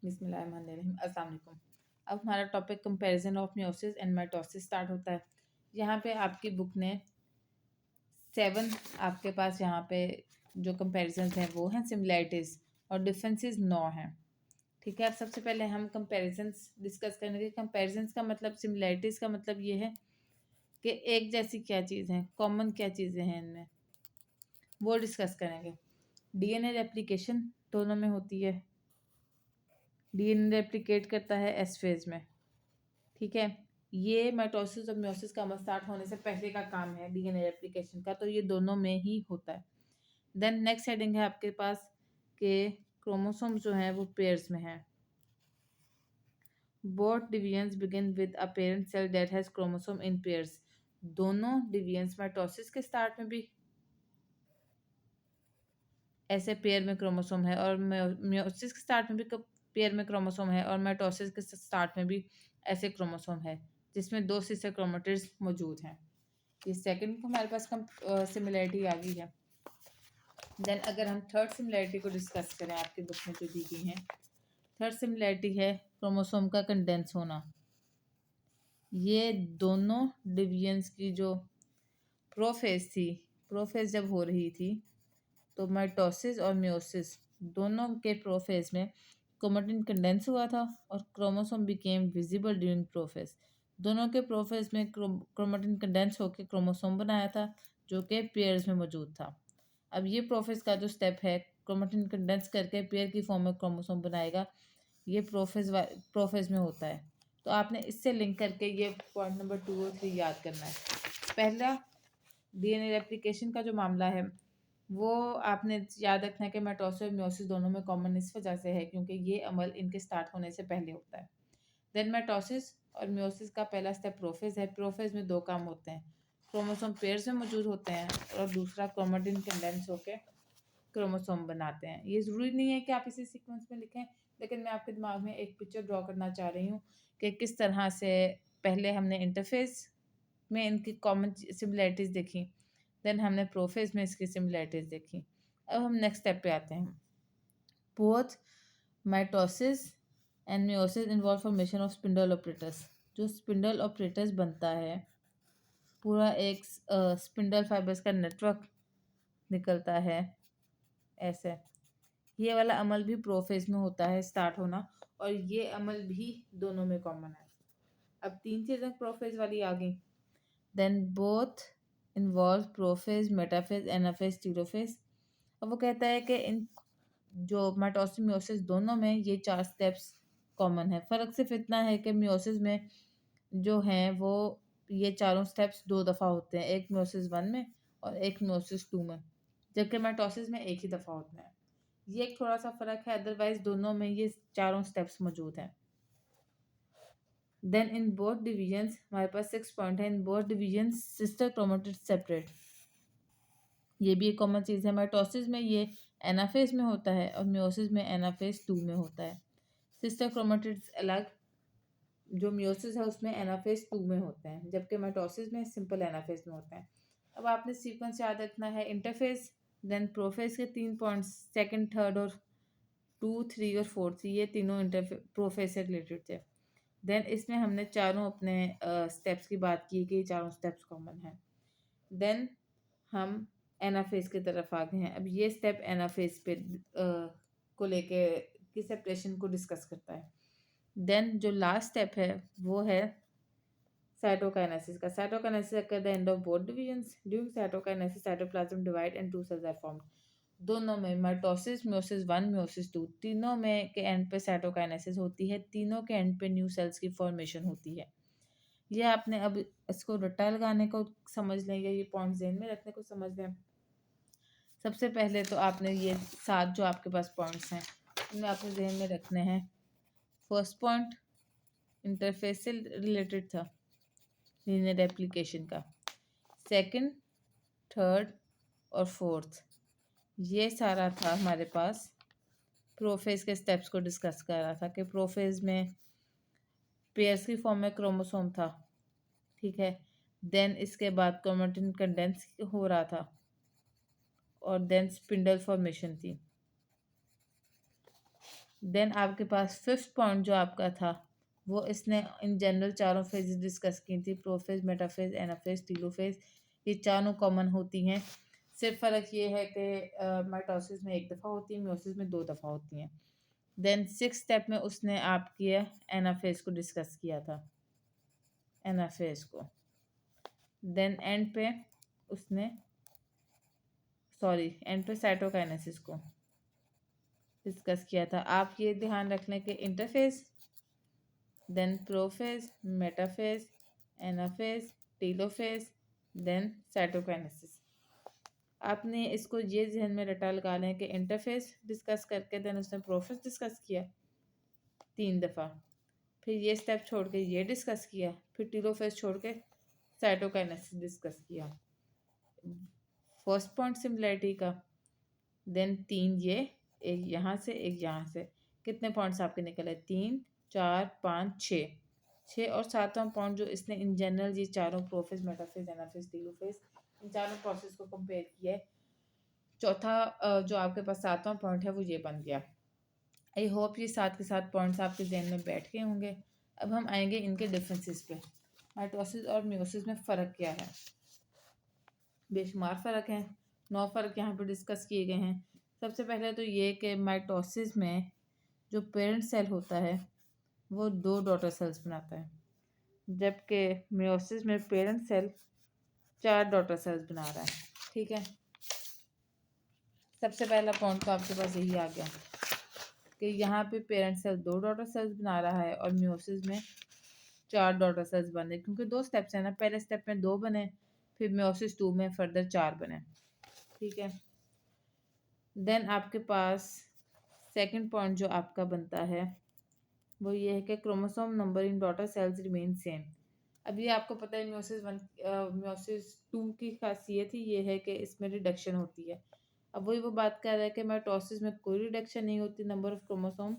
बिस्मिल्लाहिर्रहमानिर्रहीम। अस्सलाम वालेकुम। अब हमारा topic comparison of meiosis and mitosis start होता है। यहाँ पे आपकी बुक ने 7 आपके पास यहाँ पे जो कंपैरिजन हैं वो हैं, सिमिलैरिटीज़ और डिफरेंसेस 9 हैं। ठीक है, अब सबसे पहले हम कंपैरिजन्स डिस्कस करेंगे। कंपैरिजन्स का मतलब, सिमिलैरिटीज़ का मतलब ये है कि एक जैसी क्या चीज़ हैं, कॉमन क्या चीज़ें हैं इनमें, वो डिस्कस करेंगे। डीएनए रेप्लिकेशन दोनों में होती है। डीएनए रेप्लिकेट करता है एस फेज में। ठीक है, ये माइटोसिस और मियोसिस का स्टार्ट होने से पहले का काम है डीएनए रेप्लिकेशन का, तो ये दोनों में ही होता है। देन नेक्स्ट हेडिंग है आपके पास कि क्रोमोसोम जो है वो पेयर्स में है। Both divisions begin with a parent cell that has chromosome in pairs. दोनों डिवीजन्स माइटोसिस के स्टार्ट में भी ऐसे पेयर में क्रोमोसोम है और मियोसिस के स्टार्ट में भी पेयर में क्रोमोसोम है, और माइटोसिस के स्टार्ट में भी ऐसे क्रोमोसोम है जिसमें 2 सिस्टर क्रोमेटिड्स मौजूद हैं। ये सेकंड को हमारे पास सिमिलैरिटी आ गई है। देन अगर हम थर्ड सिमिलैरिटी को डिस्कस करें, आपकी बुक में जो दी गई है, थर्ड सिमिलैरिटी है क्रोमोसोम का कंडेंस होना। ये दोनों डिवीजन्स की जो प्रोफेज थी, प्रोफेज जब हो रही थी तो माइटोसिस और मियोसिस दोनों के प्रोफेज में क्रोमेटिन कंडेंस हुआ था और chromosome became visible during prophase. दोनों के प्रोफेज में क्रोमेटिन कंडेंस होकर क्रोमोसोम बनाया था जो कि पेयर्स में मौजूद था। अब ये प्रोफेज का जो स्टेप है, क्रोमेटिन कंडेंस करके पेयर की फॉर्म में क्रोमोसोम बनाएगा, ये प्रोफेज में होता है। तो आपने इससे लिंक करके ये पॉइंट नंबर 2 और 3 याद करना है। पहला, डीएनए रेप्लिकेशन का जो मामला है वो आपने याद रखना है कि माइटोसिस और मियोसिस दोनों में कॉमन इस वजह से है क्योंकि ये अमल इनके स्टार्ट होने से पहले होता है। देन माइटोसिस और मियोसिस का पहला स्टेप प्रोफेज है। प्रोफेज में 2 काम होते हैं, क्रोमोसोम पेयर्स में मौजूद होते हैं और दूसरा क्रोमेटिन कंडेंस होकर क्रोमोसोम बनाते हैं। ये ज़रूरी नहीं है कि आप इसी सीक्वेंस में लिखें, लेकिन मैं आपके दिमाग में एक पिक्चर ड्रॉ करना चाह रही हूँ कि किस तरह से पहले हमने इंटरफेस में इनकी कॉमन सिमिलैरिटीज़ देखी, देन हमने प्रोफेज में इसकी सिमिलैरिटीज़ देखी। अब हम नेक्स्ट स्टेप पे आते हैं। Both mitosis and meiosis involve formation of spindle apparatus. जो स्पिंडल ऑपरेटस बनता है, पूरा एक स्पिंडल फाइबर्स का नेटवर्क निकलता है ऐसे। ये वाला अमल भी प्रोफेज में होता है स्टार्ट होना, और ये अमल भी दोनों में कॉमन है। अब 3 चीज़ें प्रोफेज वाली आ गई। Then both involve prophase, metaphase, anaphase, telophase. अब वो कहता है कि इन जो माइटोसिस मियोसिस दोनों में ये 4 स्टेप्स कॉमन है। फ़र्क सिर्फ इतना है कि मियोसिस में जो हैं वो ये चारों स्टेप्स 2 दफ़ा होते हैं, एक मियोसिस 1 में और एक मियोसिस 2 में, जबकि माइटोसिस में एक ही दफ़ा होते हैं। ये एक थोड़ा सा फ़र्क है, अदरवाइज दोनों में ये चारों स्टेप्स मौजूद हैं। देन इन बोथ डिवीजन्स हमारे पास 6 पॉइंट है। In both divisions sister chromatid separate. ये भी एक कॉमन चीज़ है। माइटोसिस में ये एनाफेज में होता है और मियोसिस में एनाफेज 2 में होता है। सिस्टर क्रोमेटिड्स अलग, जो मियोसिस है उसमें एनाफेज 2 में होते हैं, जबकि माइटोसिस में सिंपल एनाफेज में होते हैं। अब आपने सीक्वेंस याद रखना है, इंटरफेज, देन प्रोफेज के 3 पॉइंट्स, सेकंड, थर्ड और 2, 3 और 4 थी, ये तीनों प्रोफेज से रिलेटेड थे। देन इसमें हमने चारों अपने स्टेप्स की बात की कि चारों स्टेप्स कॉमन हैं। देन हम एनाफेज की तरफ आ गए हैं। अब ये स्टेप एनाफेज पे को लेके की सेपरेशन को डिस्कस करता है। देन जो लास्ट स्टेप है वो है साइटोकाइनेसिस का। Cytokinesis at the end of both divisions. During cytokinesis cytoplasm divide and 2 cells are formed. दोनों में माइटोसिस, मियोसिस 1, मियोसिस 2, तीनों में के एंड पे साइटोकाइनेसिस होती है, तीनों के एंड पे न्यू सेल्स की फॉर्मेशन होती है। ये आपने अब इसको रट्टा लगाने को समझ लें या ये पॉइंट ज़हन में रखने को समझ लें। सबसे पहले तो आपने ये 7 जो आपके पास पॉइंट्स हैं इनमें आपने ज़हन में रखने हैं। फर्स्ट पॉइंट इंटरफेस से रिलेटेड था, लीनियर एप्लीकेशन का। सेकंड, थर्ड और फोर्थ, ये सारा था हमारे पास प्रोफेज के स्टेप्स को डिस्कस कर रहा था कि प्रोफेज में पेयर्स की फॉर्म में क्रोमोसोम था, ठीक है। देन इसके बाद क्रोमेटिन कंडेंस हो रहा था और देन स्पिंडल फॉर्मेशन थी। देन आपके पास फिफ्थ पॉइंट जो आपका था वो इसने इन जनरल चारों फेजेस डिस्कस की थी, प्रोफेज, मेटाफेज, एनाफेज, टीलोफेज। ये चारों कॉमन होती हैं। सिर्फ फ़र्क ये है कि माइटोसिस में एक दफ़ा होती है, मियोसिस में 2 दफ़ा होती हैं। देन सिक्स स्टेप में उसने आप किया एनाफेज को डिस्कस किया था, एनाफेज को। देन एंड पे उसने एंड पे साइटोकाइनेसिस को डिस्कस किया था। आप ये ध्यान रख लें कि interphase, then prophase, metaphase, anaphase, telophase, then cytokinesis. आपने इसको ये जहन में रटा लगा लें कि इंटरफेस डिस्कस करके देन उसने प्रोफेस डिस्कस किया 3 दफ़ा, फिर ये स्टेप छोड़ के ये डिस्कस किया, फिर टीलोफेज छोड़ के साइटोकाइनेसिस डिस्कस किया। फर्स्ट पॉइंट सिमिलरिटी का, देन 3 ये, एक यहाँ से एक यहाँ से, कितने पॉइंट्स आपके निकले? 3, 4, 5, 6। 6 और 7वां पॉइंट जो इसने इन जनरल ये चारों प्रोफेस, मेटाफेज, एनाफेज, टीलोफेज इन चारों प्रोसेस को कंपेयर किया है। चौथा जो आपके पास 7वां पॉइंट है वो ये बन गया। आई होप ये साथ के साथ पॉइंट्स आपके जहन में बैठ गए होंगे। अब हम आएंगे इनके डिफरेंसेस पे। माइटोसिस और मियोसिस में फ़र्क क्या है? बेशुमार फ़र्क है, 9 फ़र्क यहाँ पे डिस्कस किए गए हैं। सबसे पहले तो ये कि माइटोसिस में जो पेरेंट सेल होता है वो 2 डॉटर सेल्स बनाता है, जबकि मियोसिस में पेरेंट सेल 4 डॉटर सेल्स बना रहा है। ठीक है, सबसे पहला पॉइंट तो आपके पास यही आ गया कि यहाँ पे पेरेंट सेल 2 डॉटर सेल्स बना रहा है और मियोसिस में 4 डॉटर सेल्स बने, क्योंकि 2 स्टेप्स हैं ना। पहले स्टेप में 2 बने, फिर मियोसिस 2 में फर्दर 4 बने। ठीक है, देन आपके पास सेकंड पॉइंट जो आपका बनता है वो ये है कि chromosome number in daughter sales remain same. अब ये आपको पता है मियोसिस 2 की खासियत ही ये है कि इसमें रिडक्शन होती है। अब वही वो बात कर रहा है कि माइटोसिस में कोई रिडक्शन नहीं होती, नंबर ऑफ क्रोमोसोम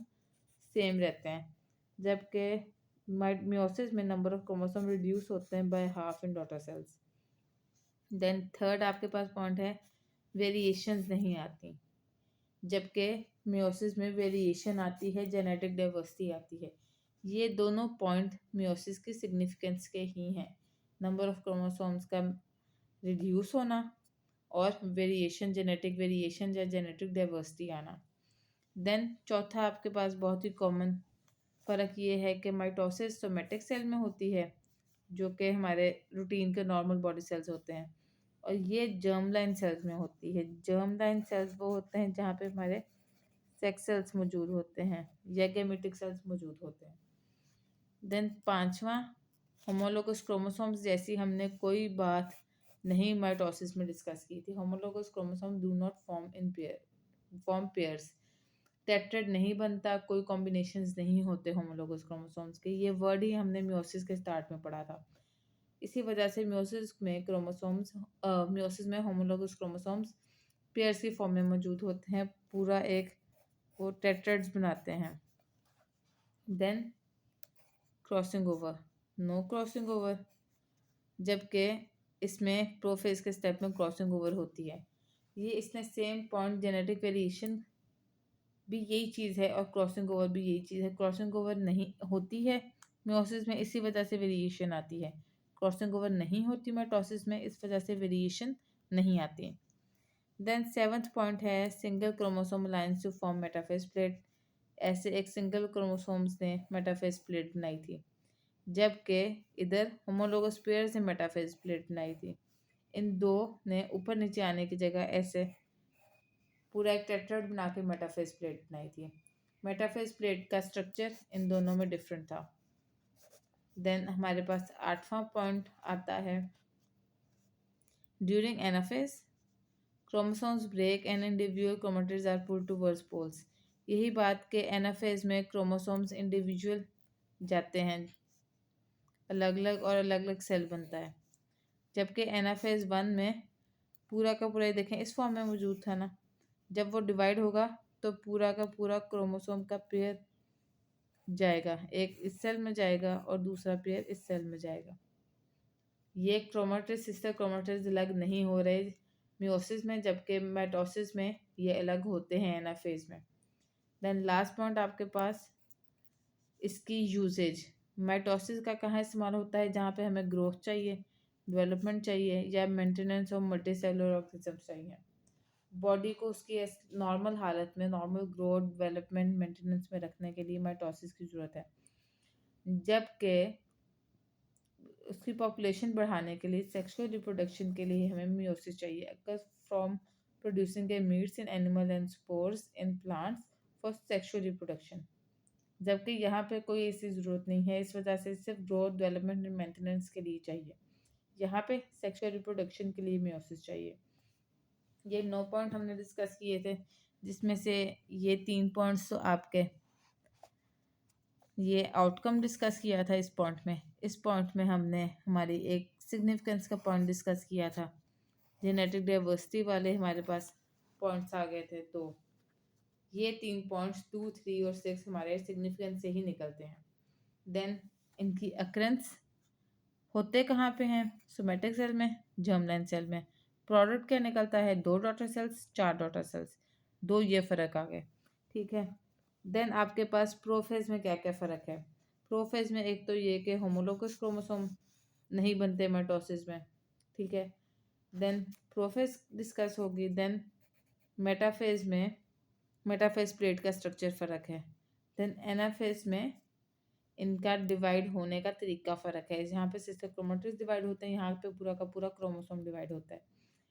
सेम रहते हैं, जबकि मियोसिस में नंबर ऑफ क्रोमोसोम रिड्यूस होते हैं by half in daughter cells. Then third आपके पास पॉइंट है वेरिएशंस नहीं आती, जबकि मियोसिस में वेरिएशन आती है, जेनेटिक डाइवर्सिटी आती है। ये दोनों पॉइंट मियोसिस की सिग्निफिकेंस के ही हैं, नंबर ऑफ क्रोमोसोम्स का रिड्यूस होना और वेरिएशन, जेनेटिक वेरिएशन या जेनेटिक डाइवर्सिटी आना। देन चौथा आपके पास बहुत ही कॉमन फ़र्क ये है कि माइटोसिस सोमेटिक सेल में होती है, जो कि हमारे रूटीन के नॉर्मल बॉडी सेल्स होते हैं, और ये जर्म लाइन सेल्स में होती है। जर्म लाइन सेल्स वो होते हैं जहाँ पे हमारे सेक्स सेल्स मौजूद होते हैं या गैमेटिक सेल्स मौजूद होते हैं। देन पांचवा, होमोलोगस क्रोमोसोम्स जैसी हमने कोई बात नहीं माइटोसिस में डिस्कस की थी। Homologous chromosome do not form pairs, tetrad नहीं बनता, कोई कॉम्बिनेशंस नहीं होते होमोलोगस क्रोमोसोम्स के। ये वर्ड ही हमने मियोसिस के स्टार्ट में पढ़ा था। इसी वजह से मियोसिस में होमोलोगस क्रोमोसोम्स पेयर्स की फॉर्म में मौजूद होते हैं, पूरा एक वो टेट्रेड्स बनाते हैं। Then crossing over, no crossing over, जबकि इसमें प्रोफेज के स्टेप में क्रॉसिंग ओवर होती है। ये इसने सेम पॉइंट, जेनेटिक वेरिएशन भी यही चीज़ है और क्रॉसिंग ओवर भी यही चीज़ है। क्रॉसिंग ओवर नहीं होती है मियोसिस में, इसी वजह से वेरिएशन आती है। क्रॉसिंग ओवर नहीं होती माइटोसिस में, इस वजह से वेरिएशन नहीं आती। देन सेवन्थ पॉइंट है single chromosome aligns to form metaphase plate. ऐसे एक सिंगल क्रोमोसोम्स ने मेटाफेज प्लेट बनाई थी, जबकि इधर होमोलोगस पेयर से मेटाफेज प्लेट बनाई थी। इन दो ने ऊपर नीचे आने की जगह ऐसे पूरा एक टेट्राहेड्रॉन बना के मेटाफेज प्लेट बनाई थी। मेटाफेज प्लेट का स्ट्रक्चर इन दोनों में डिफरेंट था। देन हमारे पास 8वां पॉइंट आता है during anaphase chromosomes break and individual chromatids are pulled towards poles. यही बात के एनाफेज में क्रोमोसोम्स इंडिविजुअल जाते हैं अलग अलग और अलग अलग सेल बनता है, जबकि एनाफेज 1 में पूरा का पूरा देखें इस फॉर्म में मौजूद था ना। जब वो डिवाइड होगा तो पूरा का पूरा क्रोमोसोम का पेयर जाएगा, एक इस सेल में जाएगा और दूसरा पेयर इस सेल में जाएगा। ये क्रोमेटिड्स सिस्टर क्रोमेटिड्स अलग नहीं हो रहे मियोसिस में, जबकि माइटोसिस में ये अलग होते हैं एनाफेज में। देन लास्ट पॉइंट आपके पास इसकी यूजेज। माइटोसिस का कहाँ इस्तेमाल होता है? जहाँ पे हमें ग्रोथ चाहिए, डेवलपमेंट चाहिए, या maintenance of multi cellular organism चाहिए। बॉडी को उसकी नॉर्मल हालत में, नॉर्मल ग्रोथ, डेवलपमेंट, मेंटेनेंस में रखने के लिए माइटोसिस की ज़रूरत है। जबकि उसकी पॉपुलेशन बढ़ाने के लिए, सेक्सुअल रिप्रोडक्शन के लिए हमें मियोसिस चाहिए, अगर from producing A meets in animal and spores in plants for sexual reproduction. जबकि यहाँ पे कोई ऐसी ज़रूरत नहीं है, इस वजह से सिर्फ ग्रोथ, डेवलपमेंट एंड मेंटेनेंस के लिए चाहिए। यहाँ पे सेक्सुअल रिप्रोडक्शन के लिए मियोसिस चाहिए। ये 9 पॉइंट हमने डिस्कस किए थे, जिसमें से ये 3 पॉइंट्स तो आपके ये आउटकम डिस्कस किया था इस पॉइंट में। इस पॉइंट में हमने हमारी एक सिग्निफिकेंस का पॉइंट डिस्कस किया था। जेनेटिक डाइवर्सिटी वाले हमारे पास पॉइंट्स आ गए थे, तो ये 3 पॉइंट्स 2, 3 और 6 हमारे सिग्निफिकेंस से ही निकलते हैं। देन इनकी अक्रेंस होते कहाँ पे हैं? सोमेटिक सेल में, जर्मलाइन सेल में। प्रोडक्ट क्या निकलता है? 2 डॉटर सेल्स, 4 डॉटर सेल्स, 2 ये फ़र्क आ गए। ठीक है। देन आपके पास प्रोफेज में क्या क्या फ़र्क है? प्रोफेज में एक तो ये कि होमोलोगस क्रोमोसोम नहीं बनते माइटोसिस में। ठीक है। देन प्रोफेज डिस्कस होगी। देन मेटाफेज में मेटाफेज प्लेट का स्ट्रक्चर फ़र्क है। देन एनाफेज में इनका डिवाइड होने का तरीका फ़र्क है। यहाँ पे सिस्टर क्रोमैटिड्स डिवाइड होते हैं, यहाँ पे पूरा का पूरा क्रोमोसोम डिवाइड होता है।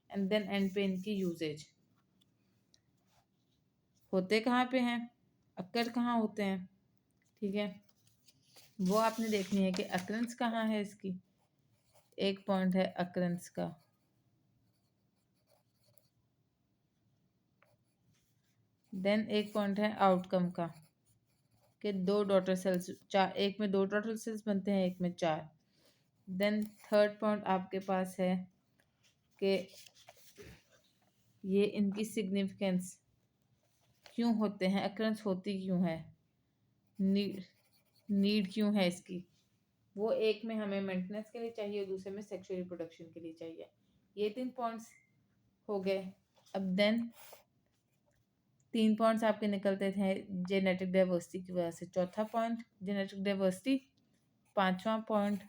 एंड देन एंड पे इनकी यूजेज। होते कहाँ पे हैं, अक्कर कहाँ होते हैं, ठीक है, वो आपने देखनी है कि अक्रेंस कहाँ है इसकी। एक पॉइंट है अक्रेंस का। देन एक पॉइंट है आउटकम का, कि 2 डॉटर सेल्स, 4, एक में 2 डॉटर सेल्स बनते हैं, एक में 4। देन थर्ड पॉइंट आपके पास है कि ये इनकी सिग्निफिकेंस क्यों होते हैं, अक्रेंस होती क्यों है, नीड क्यों है इसकी। वो एक में हमें मेंटेनेंस के लिए चाहिए और दूसरे में सेक्सुअल रिप्रोडक्शन के लिए चाहिए। ये 3 पॉइंट्स हो गए। अब देन 3 पॉइंट्स आपके निकलते थे जेनेटिक डाइवर्सिटी की वजह से। चौथा पॉइंट जेनेटिक डाइवर्सिटी। 5वां पॉइंट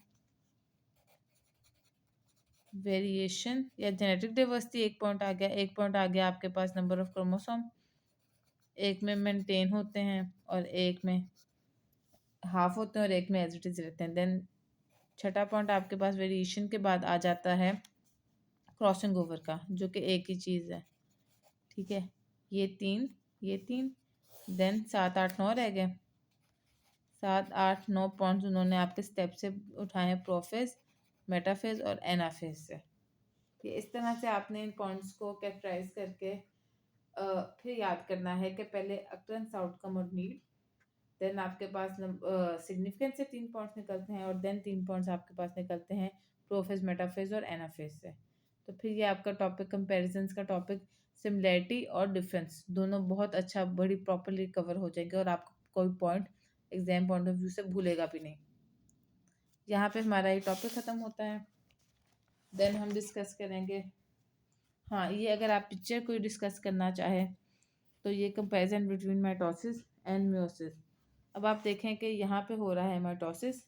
वेरिएशन या जेनेटिक डाइवर्सिटी। एक पॉइंट आ गया। एक पॉइंट आ गया आपके पास नंबर ऑफ क्रोमोसोम, एक में मेंटेन होते हैं और एक में हाफ होते हैं और एक में एज इट इज रहते हैं। देन छठा पॉइंट आपके पास वेरिएशन के बाद आ जाता है क्रॉसिंग ओवर का, जो कि एक ही चीज़ है। ठीक है। ये 3 देन 7, 8, 9 रह गए। 7, 8, 9 पॉइंट्स उन्होंने आपके स्टेप से उठाए हैं, प्रोफेज, मेटाफेज और एनाफेज से। ये इस तरह से आपने इन पॉइंट्स को कैरेक्टराइज करके फिर याद करना है कि पहले अक्रेंस, आउटकम और नीड। देन आपके पास सिग्निफिकेंस से 3 पॉइंट्स निकलते हैं और देन 3 पॉइंट्स आपके पास निकलते हैं प्रोफेज, मेटाफेज और एनाफेज से। तो फिर ये आपका टॉपिक कंपैरिजंस का टॉपिक, सिमिलैरिटी और डिफरेंस दोनों बहुत अच्छा, बड़ी प्रॉपरली कवर हो जाएंगे और आपको कोई point exam point of view से भूलेगा भी नहीं। यहाँ पे हमारा ये टॉपिक ख़त्म होता है। देन हम डिस्कस करेंगे, हाँ, ये अगर आप पिक्चर कोई डिस्कस करना चाहें तो ये comparison between mitosis and meiosis. अब आप देखें कि यहाँ पे हो रहा है माइटोसिस,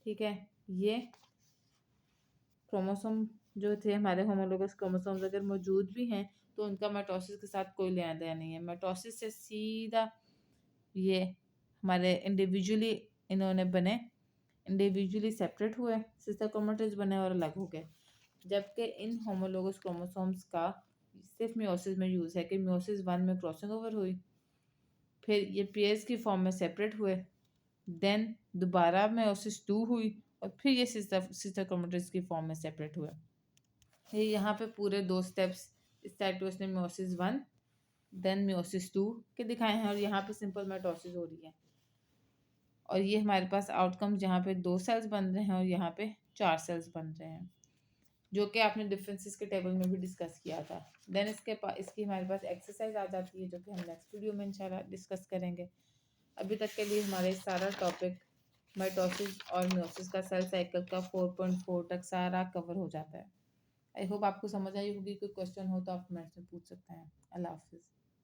ठीक है। ये क्रोमोसोम जो थे हमारे होमोलोगस क्रोमोसोम्स अगर मौजूद भी हैं तो उनका माइटोसिस के साथ कोई लेना देना नहीं है। माइटोसिस से सीधा ये हमारे इंडिविजुअली इन्होंने बने, इंडिविजुअली सेपरेट हुए, सिस्टर क्रोमैटिड्स बने और अलग हो गए। जबकि इन होमोलोगस क्रोमोसोम्स का सिर्फ मियोसिस में यूज़ है कि मियोसिस 1 में क्रॉसिंग ओवर हुई, फिर ये पेयर्स की फॉर्म में सेपरेट हुए, देन दोबारा मियोसिस 2 हुई और फिर ये सिस्टर क्रोमैटिड्स की फॉर्म में सेपरेट हुए। ये यहाँ पे पूरे 2 स्टेप्स, इस साइड पे उसने मियोसिस 1 देन मियोसिस 2 के दिखाए हैं और यहाँ पे सिंपल माइटोसिस हो रही है। और ये हमारे पास आउटकम जहाँ पे 2 सेल्स बन रहे हैं और यहाँ पे 4 सेल्स बन रहे हैं, जो कि आपने डिफरेंसेस के टेबल में भी डिस्कस किया था। देन इसकी हमारे पास एक्सरसाइज आ जाती है, जो कि हम नेक्स्ट वीडियो में इंशाल्लाह डिस्कस करेंगे। अभी तक के लिए हमारे सारा टॉपिक माइटोसिस और मियोसिस का सेल साइकिल का 4.4 तक सारा कवर हो जाता है। आई होप आपको समझ आई होगी। कोई क्वेश्चन हो तो आप कमेंट्स में पूछ सकते हैं। अल्लाह हाफिज़।